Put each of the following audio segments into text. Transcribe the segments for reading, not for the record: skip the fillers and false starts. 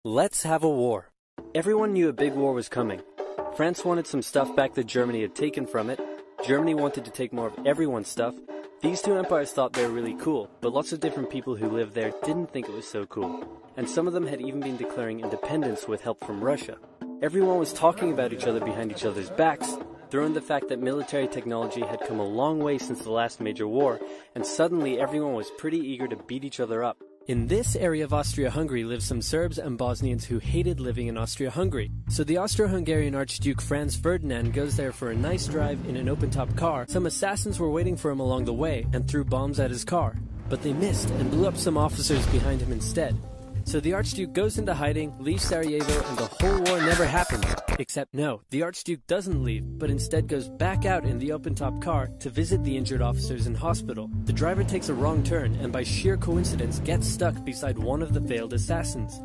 Let's have a war. Everyone knew a big war was coming. France wanted some stuff back that Germany had taken from it. Germany wanted to take more of everyone's stuff. These two empires thought they were really cool, but lots of different people who lived there didn't think it was so cool. And some of them had even been declaring independence with help from Russia. Everyone was talking about each other behind each other's backs, throwing the fact that military technology had come a long way since the last major war, and suddenly everyone was pretty eager to beat each other up. In this area of Austria-Hungary lived some Serbs and Bosnians who hated living in Austria-Hungary. So the Austro-Hungarian Archduke Franz Ferdinand goes there for a nice drive in an open-top car. Some assassins were waiting for him along the way and threw bombs at his car. But they missed and blew up some officers behind him instead. So the Archduke goes into hiding, leaves Sarajevo, and the whole war never happens. Except no, the Archduke doesn't leave, but instead goes back out in the open-top car to visit the injured officers in hospital. The driver takes a wrong turn and by sheer coincidence gets stuck beside one of the failed assassins,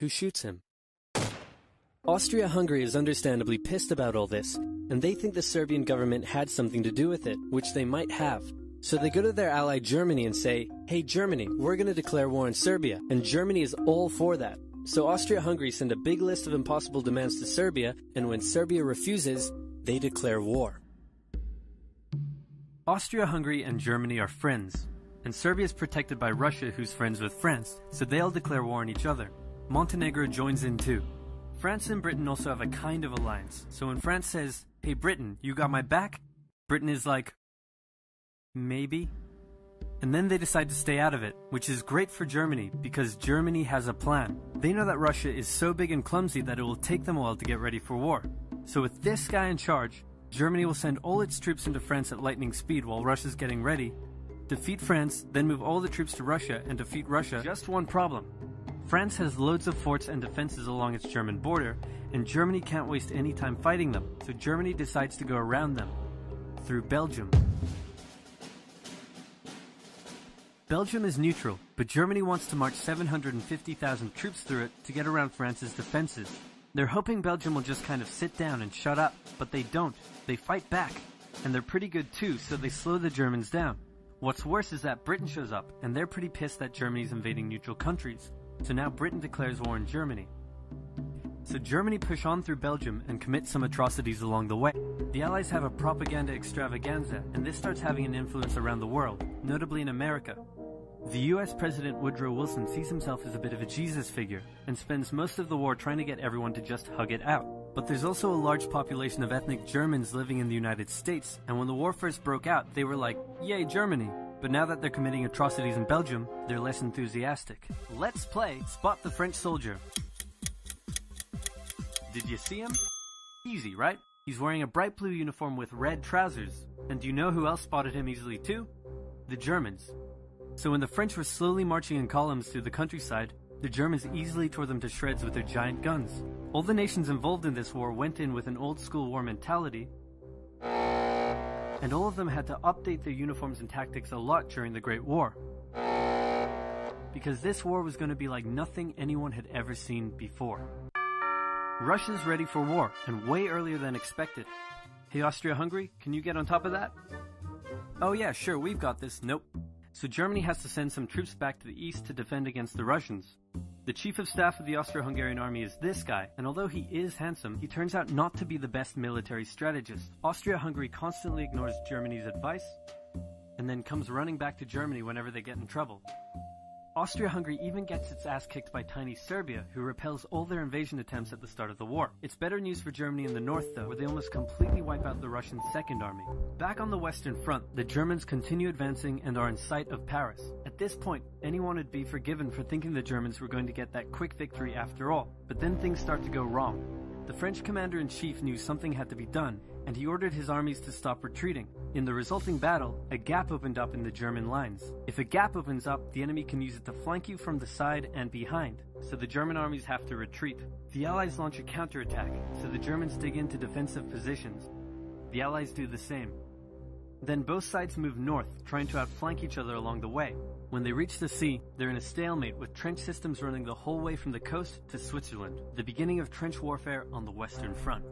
who shoots him. Austria-Hungary is understandably pissed about all this, and they think the Serbian government had something to do with it, which they might have. So they go to their ally Germany and say, "Hey Germany, we're going to declare war on Serbia," and Germany is all for that. So Austria-Hungary send a big list of impossible demands to Serbia, and when Serbia refuses, they declare war. Austria-Hungary and Germany are friends, and Serbia is protected by Russia, who's friends with France, so they all declare war on each other. Montenegro joins in too. France and Britain also have a kind of alliance, so when France says, "Hey Britain, you got my back?" Britain is like, maybe. And then they decide to stay out of it, which is great for Germany because Germany has a plan. They know that Russia is so big and clumsy that it will take them a while to get ready for war. So with this guy in charge, Germany will send all its troops into France at lightning speed while Russia's getting ready, defeat France, then move all the troops to Russia and defeat Russia. Just one problem. France has loads of forts and defenses along its German border, and Germany can't waste any time fighting them, so Germany decides to go around them through Belgium. Belgium is neutral, but Germany wants to march 750,000 troops through it to get around France's defenses. They're hoping Belgium will just kind of sit down and shut up, but they don't. They fight back, and they're pretty good too, so they slow the Germans down. What's worse is that Britain shows up, and they're pretty pissed that Germany's invading neutral countries. So now Britain declares war on Germany. So Germany push on through Belgium and commit some atrocities along the way. The Allies have a propaganda extravaganza, and this starts having an influence around the world, notably in America. The US President Woodrow Wilson sees himself as a bit of a Jesus figure, and spends most of the war trying to get everyone to just hug it out. But there's also a large population of ethnic Germans living in the United States, and when the war first broke out, they were like, "Yay, Germany!" But now that they're committing atrocities in Belgium, they're less enthusiastic. Let's play Spot the French Soldier. Did you see him? Easy, right? He's wearing a bright blue uniform with red trousers. And do you know who else spotted him easily too? The Germans. So when the French were slowly marching in columns through the countryside, the Germans easily tore them to shreds with their giant guns. All the nations involved in this war went in with an old-school war mentality, and all of them had to update their uniforms and tactics a lot during the Great War. Because this war was going to be like nothing anyone had ever seen before. Russia's ready for war, and way earlier than expected. Hey Austria-Hungary, can you get on top of that? Oh yeah, sure, we've got this. Nope. So Germany has to send some troops back to the east to defend against the Russians. The chief of staff of the Austro-Hungarian army is this guy, and although he is handsome, he turns out not to be the best military strategist. Austria-Hungary constantly ignores Germany's advice, and then comes running back to Germany whenever they get in trouble. Austria-Hungary even gets its ass kicked by tiny Serbia, who repels all their invasion attempts at the start of the war. It's better news for Germany in the north though, where they almost completely wipe out the Russian Second Army. Back on the Western Front, the Germans continue advancing and are in sight of Paris. At this point, anyone would be forgiven for thinking the Germans were going to get that quick victory after all, but then things start to go wrong. The French commander-in-chief knew something had to be done, and he ordered his armies to stop retreating. In the resulting battle, a gap opened up in the German lines. If a gap opens up, the enemy can use it to flank you from the side and behind, so the German armies have to retreat. The Allies launch a counterattack, so the Germans dig into defensive positions. The Allies do the same. Then both sides move north, trying to outflank each other along the way. When they reach the sea, they're in a stalemate with trench systems running the whole way from the coast to Switzerland, the beginning of trench warfare on the Western Front.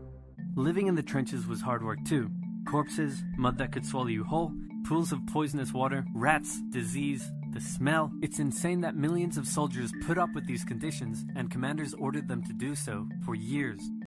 Living in the trenches was hard work too. Corpses, mud that could swallow you whole, pools of poisonous water, rats, disease, The smell. It's insane that millions of soldiers put up with these conditions, and commanders ordered them to do so for years.